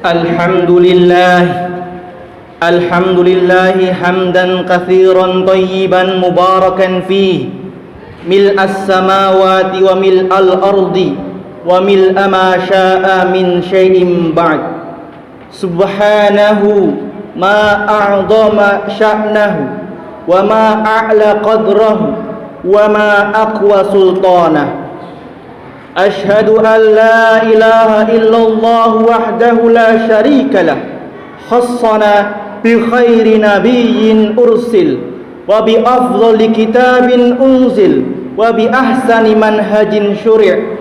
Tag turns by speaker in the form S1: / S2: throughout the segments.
S1: Alhamdulillahi hamdan katsiran tayyiban mubarakan fi mil'as samawati wa mil'al ardi wa mil'a ma syaa min syai'in ba'd. Subhanahu ma a'zama sya'nahu wa ma a'la qadrahu wa ma aqwa sultanah. Ashhadu an la ilaha illallah wahdahu la syarika lah, khassana bi khairi nabiyyin ursil wa bi afdhali kitabin unzil wa bi ahsani manhajin syuri'.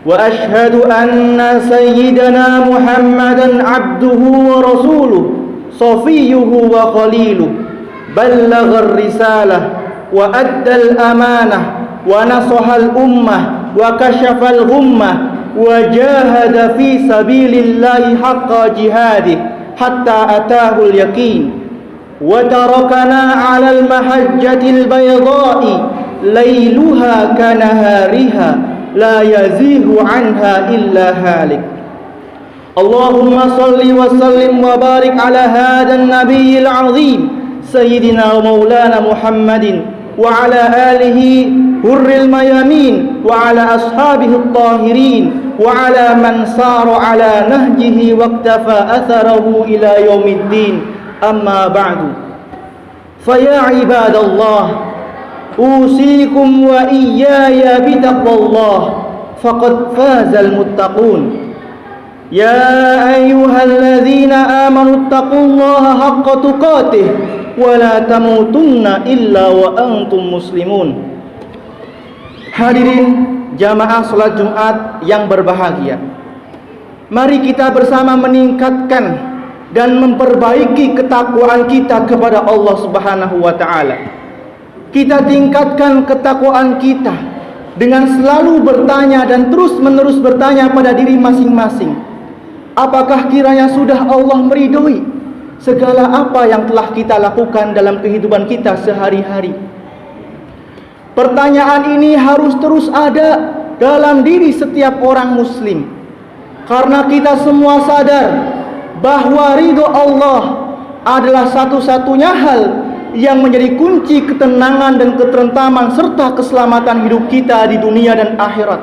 S1: Wa ashhadu anna sayyidana Muhammadan abduhu wa rasuluh safiyyuhu wa khaliluh, ballagha ar-risalah wa adda al-amanah wa nasaha al-ummah wa kashafal ghummah wa jahada fi sabilillahi haqqa jihadih hatta atahul yaqin wa tarakana 'alal mahajjatil bayda'i lailuha kanahariha la yazihu 'anha illa halik. Allahumma salli wa sallim wa barik ala hadan nabiyil 'azim sayyidina wa maulana Muhammadin wa ala alihi hurril mayamin wa ala ashabihi at-tahirin wa ala man sara ala nahjihi wa iktafa atharahu ila yaumiddin. Amma ba'du. Fa ya ibadallah, usikum wa iyaya bitaqwallah faqad fazal muttaqun. Ya ayyuhalladzina amanu taqullaha haqqa tuqatih wa la tamutunna illa wa antum muslimun. Hadirin jamaah salat Jumat yang berbahagia, mari kita bersama meningkatkan dan memperbaiki ketakwaan kita kepada Allah Subhanahu wa taala. Kita tingkatkan ketakwaan kita dengan selalu bertanya dan terus-menerus bertanya pada diri masing-masing, apakah kiranya sudah Allah meridhoi segala apa yang telah kita lakukan dalam kehidupan kita sehari-hari? Pertanyaan ini harus terus ada dalam diri setiap orang muslim, karena kita semua sadar bahwa ridho Allah adalah satu-satunya hal yang menjadi kunci ketenangan dan ketentraman serta keselamatan hidup kita di dunia dan akhirat.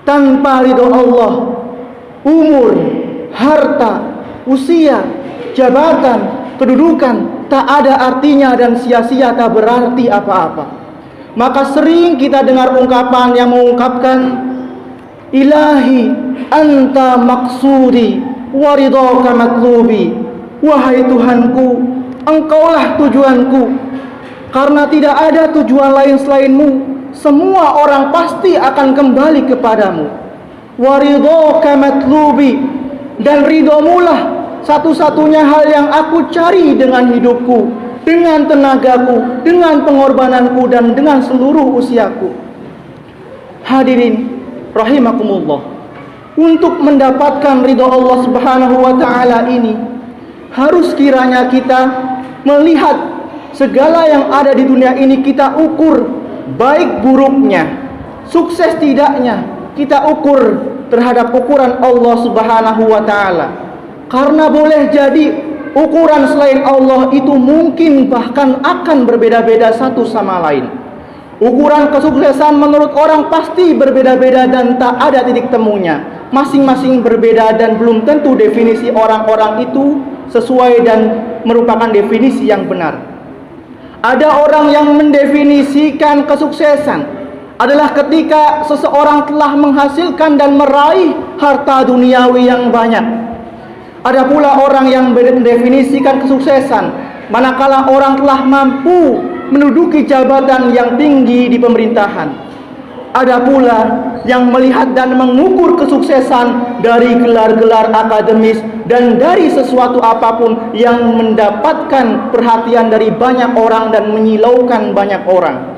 S1: Tanpa ridho Allah, umur, harta, usia, jabatan, kedudukan tak ada artinya dan sia-sia, tak berarti apa-apa. Maka sering kita dengar ungkapan yang mengungkapkan, Ilahi anta maksudi wa ridhaka matlubi. Wahai Tuhanku, Engkaulah tujuanku, karena tidak ada tujuan lain selainmu. Semua orang pasti akan kembali kepadamu. Wa ridhaka matlubi, dan ridhomulah satu-satunya hal yang aku cari dengan hidupku, dengan tenagaku, dengan pengorbananku, dan dengan seluruh usiaku. Hadirin rahimakumullah, untuk mendapatkan ridha Allah Subhanahu wa taala ini, harus kiranya kita melihat segala yang ada di dunia ini, kita ukur baik buruknya, sukses tidaknya, kita ukur terhadap ukuran Allah Subhanahu wa taala. Karena boleh jadi ukuran selain Allah itu mungkin bahkan akan berbeda-beda satu sama lain. Ukuran kesuksesan menurut orang pasti berbeda-beda dan tak ada titik temunya. Masing-masing berbeda dan belum tentu definisi orang-orang itu sesuai dan merupakan definisi yang benar. Ada orang yang mendefinisikan kesuksesan adalah ketika seseorang telah menghasilkan dan meraih harta duniawi yang banyak. Ada pula orang yang mendefinisikan kesuksesan manakala orang telah mampu menduduki jabatan yang tinggi di pemerintahan. Ada pula yang melihat dan mengukur kesuksesan dari gelar-gelar akademis dan dari sesuatu apapun yang mendapatkan perhatian dari banyak orang dan menyilaukan banyak orang.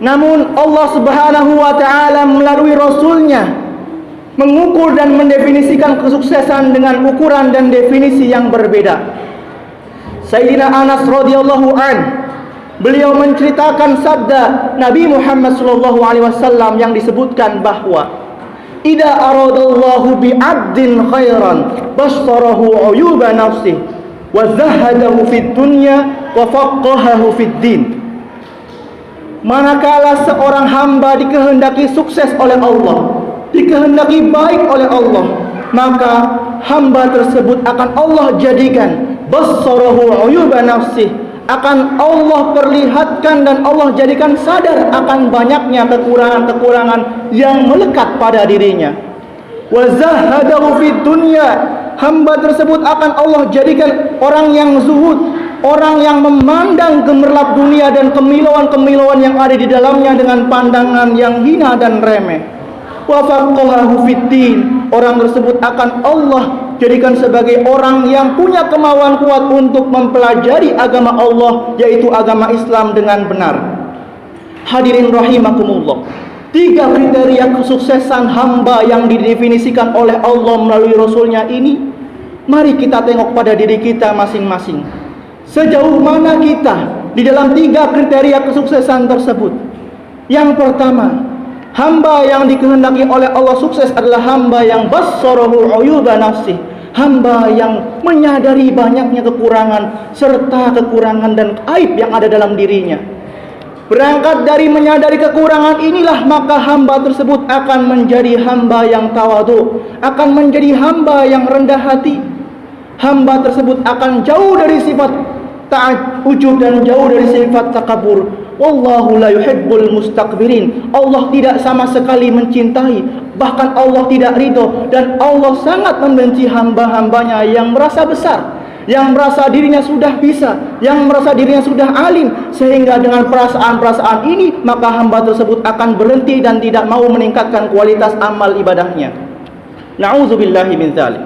S1: Namun Allah Subhanahu wa taala melalui Rasulnya mengukur dan mendefinisikan kesuksesan dengan ukuran dan definisi yang berbeda. Sayyidina Anas radhiyallahu an, beliau menceritakan sabda Nabi Muhammad sallallahu alaihi wasallam yang disebutkan bahwa idza aradallahu bi'abdin khairan basyarahu uyuba nafsihi wa zahadahu fid dunya wa faqahahu fid din. Manakala seorang hamba dikehendaki sukses oleh Allah, dikehendaki baik oleh Allah, maka hamba tersebut akan Allah jadikan basyarahu uyuba nafsihi, akan Allah perlihatkan dan Allah jadikan sadar akan banyaknya kekurangan-kekurangan yang melekat pada dirinya. Wa zahadahu fid dunya, hamba tersebut akan Allah jadikan orang yang zuhud, orang yang memandang gemerlap dunia dan kemilauan-kemilauan yang ada di dalamnya dengan pandangan yang hina dan remeh. Wa faqahahu fid din, orang tersebut akan Allah jadikan sebagai orang yang punya kemauan kuat untuk mempelajari agama Allah, yaitu agama Islam dengan benar. Hadirin rahimakumullah, 3 kriteria kesuksesan hamba yang didefinisikan oleh Allah melalui Rasulnya ini, mari kita tengok pada diri kita masing-masing. Sejauh mana kita di dalam 3 kriteria kesuksesan tersebut? Yang pertama, hamba yang dikehendaki oleh Allah sukses adalah hamba yang basyarahu uyuba nafsi, hamba yang menyadari banyaknya kekurangan serta kekurangan dan aib yang ada dalam dirinya. Berangkat dari menyadari kekurangan inilah, maka hamba tersebut akan menjadi hamba yang tawadhu, akan menjadi hamba yang rendah hati. Hamba tersebut akan jauh dari sifat ta'ujub dan jauh dari sifat takabur. Wallahu la yuhibbul mustakbirin. Allah tidak sama sekali mencintai, bahkan Allah tidak ridho, dan Allah sangat membenci hamba-hambanya yang merasa besar, yang merasa dirinya sudah bisa, yang merasa dirinya sudah alim, sehingga dengan perasaan-perasaan ini maka hamba tersebut akan berhenti dan tidak mau meningkatkan kualitas amal ibadahnya. Na'udzubillahi min dzalik.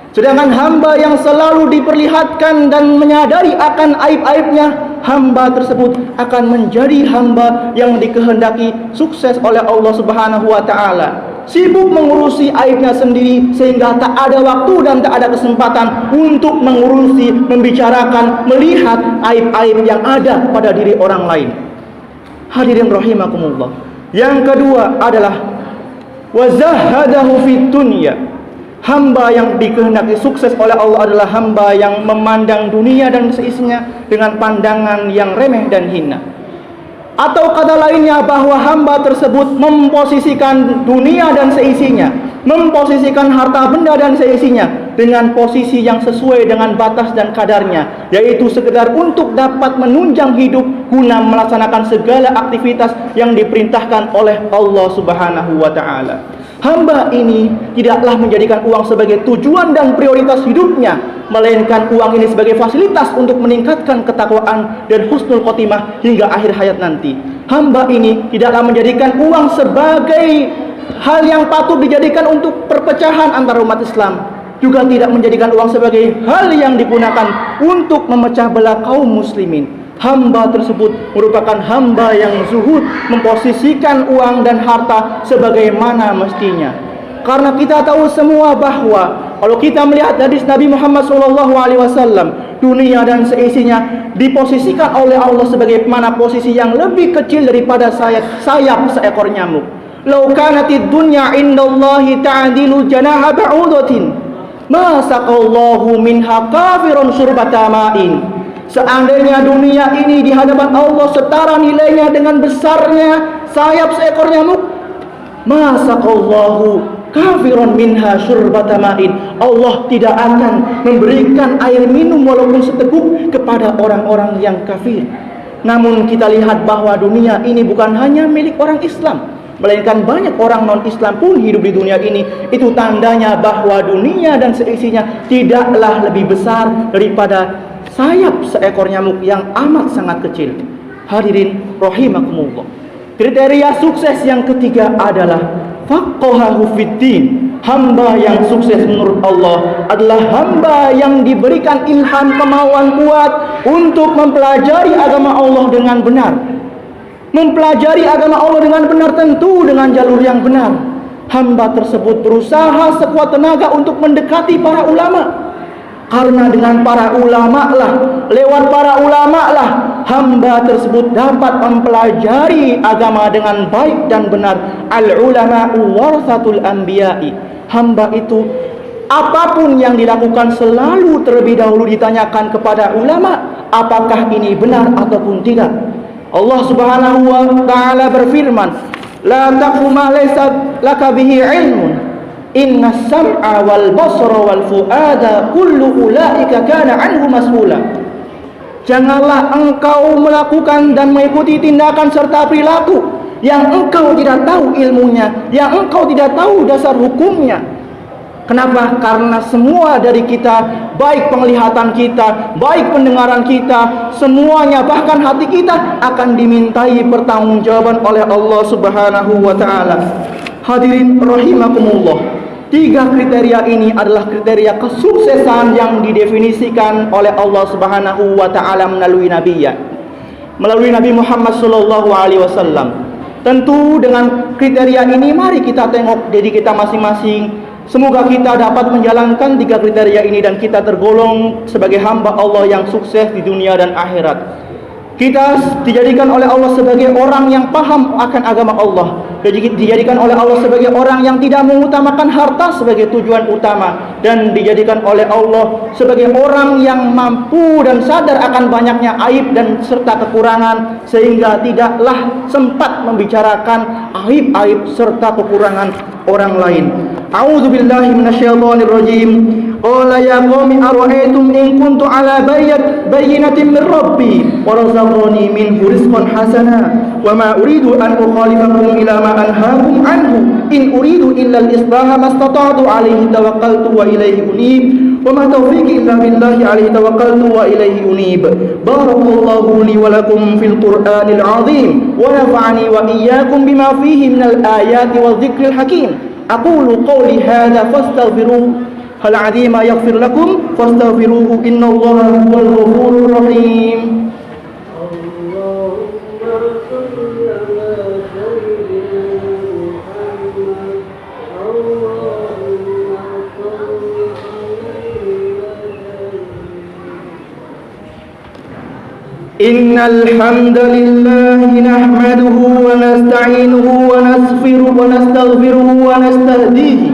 S1: Sedangkan hamba yang selalu diperlihatkan dan menyadari akan aib-aibnya, hamba tersebut akan menjadi hamba yang dikehendaki sukses oleh Allah Subhanahu wa taala. Sibuk mengurusi aibnya sendiri sehingga tak ada waktu dan tak ada kesempatan untuk mengurusi, membicarakan, melihat aib-aib yang ada pada diri orang lain. Hadirin rahimakumullah. Yang kedua adalah wazahadahu fid dunya. Hamba yang dikehendaki sukses oleh Allah adalah hamba yang memandang dunia dan seisinya dengan pandangan yang remeh dan hina. Atau kata lainnya, bahwa hamba tersebut memposisikan dunia dan seisinya, memposisikan harta benda dan seisinya dengan posisi yang sesuai dengan batas dan kadarnya, yaitu sekedar untuk dapat menunjang hidup guna melaksanakan segala aktivitas yang diperintahkan oleh Allah Subhanahu wa taala. Hamba ini tidaklah menjadikan uang sebagai tujuan dan prioritas hidupnya, melainkan uang ini sebagai fasilitas untuk meningkatkan ketakwaan dan husnul khotimah hingga akhir hayat nanti. Hamba ini tidaklah menjadikan uang sebagai hal yang patut dijadikan untuk perpecahan antara umat Islam, juga tidak menjadikan uang sebagai hal yang digunakan untuk memecah belah kaum muslimin. Hamba tersebut merupakan hamba yang zuhud, memposisikan uang dan harta sebagaimana mestinya. Karena kita tahu semua bahwa kalau kita melihat hadis Nabi Muhammad SAW, dunia dan seisinya diposisikan oleh Allah sebagaimana posisi yang lebih kecil daripada sayap seekor nyamuk. Lau kanatid dunya indallahi ta'dilu janaha ba'udatin ma saqallahu minha kafirun syurbata ma'in. Seandainya dunia ini di hadapan Allah setara nilainya dengan besarnya sayap seekor nyamuk, masaqallahu kafirun minha syurbata ma'in, Allah tidak akan memberikan air minum walaupun seteguk kepada orang-orang yang kafir. Namun kita lihat bahwa dunia ini bukan hanya milik orang Islam, melainkan banyak orang non-Islam pun hidup di dunia ini. Itu tandanya bahwa dunia dan seisinya tidaklah lebih besar daripada sayap seekor nyamuk yang amat sangat kecil. Hadirin rahimakumullah. Kriteria sukses yang ketiga adalah faqahahu fiddin. Hamba yang sukses menurut Allah adalah hamba yang diberikan ilham kemauan kuat untuk mempelajari agama Allah dengan benar. Mempelajari agama Allah dengan benar tentu dengan jalur yang benar. Hamba tersebut berusaha sekuat tenaga untuk mendekati para ulama, Karena dengan para ulama lah, lewat para ulama lah, hamba tersebut dapat mempelajari agama dengan baik dan benar. Al-ulama'u warathatul anbiya'i. Hamba itu apapun yang dilakukan selalu terlebih dahulu ditanyakan kepada ulama, apakah ini benar ataupun tidak. Allah Subhanahu wa taala berfirman, "La taqfu ma laysa laka bihi ilmun. Inna sam'a wal basra wal fuada kullu ulaika kana anhu mas'ula." Janganlah engkau melakukan dan mengikuti tindakan serta perilaku yang engkau tidak tahu ilmunya, yang engkau tidak tahu dasar hukumnya. Kenapa? Karena semua dari kita, baik penglihatan kita, baik pendengaran kita, semuanya bahkan hati kita akan dimintai pertanggungjawaban oleh Allah Subhanahu wa taala. Hadirin rahimakumullah. 3 kriteria ini adalah kriteria kesuksesan yang didefinisikan oleh Allah Subhanahu wa taala melalui nabinya, melalui Nabi Muhammad sallallahu alaihi wasallam. Tentu dengan kriteria ini mari kita tengok diri kita masing-masing. Semoga kita dapat menjalankan 3 kriteria ini dan kita tergolong sebagai hamba Allah yang sukses di dunia dan akhirat. Kita dijadikan oleh Allah sebagai orang yang paham akan agama Allah, dijadikan oleh Allah sebagai orang yang tidak mengutamakan harta sebagai tujuan utama, dan dijadikan oleh Allah sebagai orang yang mampu dan sadar akan banyaknya aib dan serta kekurangan, sehingga tidaklah sempat membicarakan aib-aib serta kekurangan orang lain. A'udzu billahi minasyaitonir rajim. Qala ya qaumi ara'aytum in kuntu ala bayyinatin min rabbi wa razaqani minhu rizqan hasana wa ma uridu an ukhalifakum ila ma anhaakum anhu in uridu illa al-islaha mastata'tu alayhi tawakkaltu wa ilayhi unib wa ma tawfiqi illa billahi alayhi tawakkaltu wa ilayhi unib. Barakallahu li wa lakum fil qur'anil azim wa nafa'ani wa iyyakum bima fihi minal ayati wa dhikril hakim. Aqulu qawli hadha fastaghfiruhu hal 'azima yaghfir lakum fastaghfiruhu innallaha huwal ghafurur rahim. Innal hamdalillahi nahmaduhu wa nasta'inuhu wa nastaghfiruhu wa nastahdihi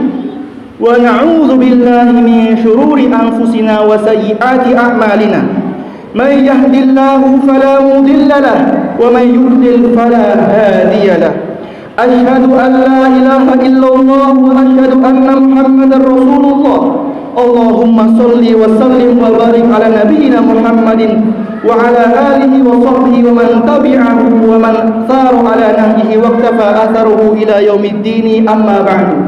S1: wa na'udzu billahi min shururi anfusina wa sayyiati a'malina. Man yahdihillahu fala mudilla lahu wa man yudlil fala hadiya lahu. Asyhadu an la ilaha illallah wa asyhadu anna Muhammadar Rasulullah. Allahumma shalli wa sallim wa barik ala nabiyyina Muhammadin wa ala alihi wa sahbihi wa man tabi'ahu wa man sara ala nahjihi wa iktafa atharuhu ila yaumiddin. Amma ba'du.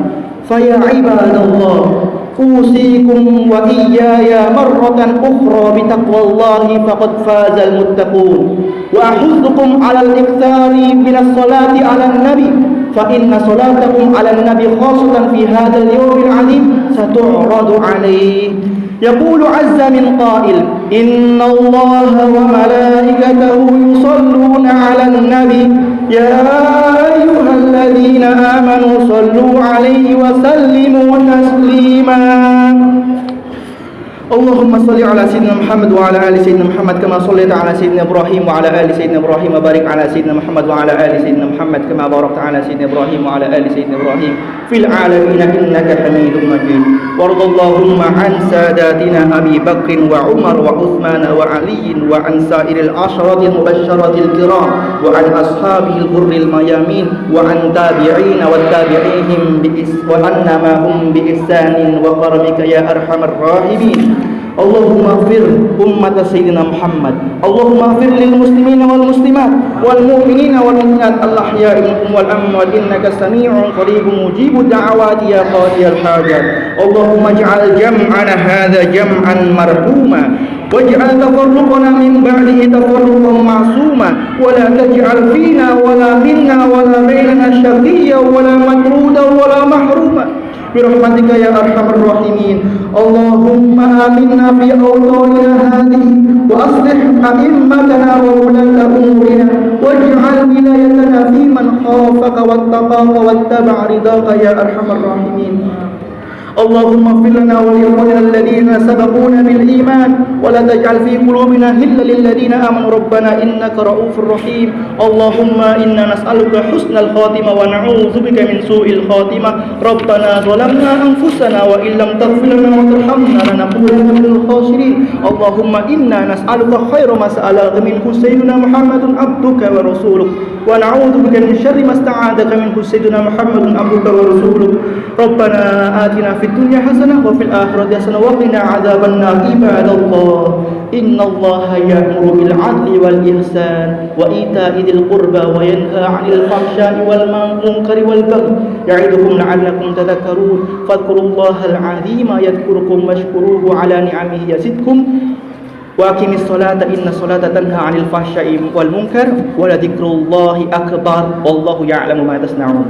S1: Faya ibadallah, usikum wa iyaya marratan ukhra bitaqwallahi faqad fazal muttaqun. Wa ahuddukum ala al-ikthari minas salati ala nabi fa inna salatakum ala nabi khasatan fi hadzal yawmil 'azim satu'radu 'alayhi. Yaqulu 'azza min qa'il, inna allaha wa malaikatahu yusalluna 'alan nabi ya ayyuhalladzina amanu sallu 'alaihi wa sallimu taslima. Allahumma salli ala sayyidina Muhammad wa ala ali sayyidina Muhammad kama shallaita ala sayyidina Ibrahim wa ala ali sayyidina Ibrahim wa barik ala sayyidina Muhammad wa ala ali sayyidina Muhammad kama barakta ala sayyidina Ibrahim wa ala ali sayyidina Ibrahim fil alamin innaka Hamidum Majid. Warḍa Allahumma an sadatina Abi Bakr wa Umar wa Utsman wa Ali wa an sa'iril asharati mubashsharatil kiram wa an ashabil ghurril mayamin wa an tabi'in wa tabi'ihim wa anna ma hum bi ihsanin wa karamika ya arhamar rahimin. Allahumma ighfir ummat sayyidina Muhammad. Allahumma ighfir lil muslimina wal muslimat wal mu'minina wal mu'minat al-ahya'i minhum wal amwat innaka samii'un qaribun mujibud da'awati ya qadiyal hajat. Allahumma ij'al jam'ana hadha jam'an marhuma waj'al tafarruqana min ba'dihi tafarruqan ma'suma wa la taj'al fina wa la minna wa la bainana shaqiyyan wa la matrudan wa la mahruma برحمتك يا أرحم الراحمين. اللهم آمنا في أوطاننا هذه وأصلح أئمتنا وولاة أمورنا واجعل ولايتنا في من خافك واتقاك واتبع رضاك يا أرحم الراحمين. اللهم اغفر لنا ولإخواننا الذين سبقونا بالإيمان ولا تجعل في قلوبنا غلا للذين آمنوا ربنا إنك رؤوف رحيم اللهم إنا نسألك حسن الخاتمة ونعوذ بك من سوء الخاتمة ربنا ظلمنا أنفسنا وإن لم تغفر لنا وترحمنا لنكونن من الخاسرين اللهم إنا نسألك خير ما سألك منه سيدنا محمد عبدك ورسولك ونعوذ بك من شر ما استعاذك منه سيدنا محمد عبدك ورسولك ربنا آتنا في الدنيا حسنة وفي الآخرة حسنة وقنا عذاب النار عباد الله إن الله يأمر بالعدل والإحسان وإيتاء ذي القربى وينهى عن الفحشاء والمنكر والبغي يعظكم لعلكم تذكرون فاذكروا الله العظيم يذكركم واشكروه على نعمه يزدكم وأقم الصلاة إن الصلاة تنهى عن الفحشاء والمنكر ولذكر الله أكبر والله يعلم ما تصنعون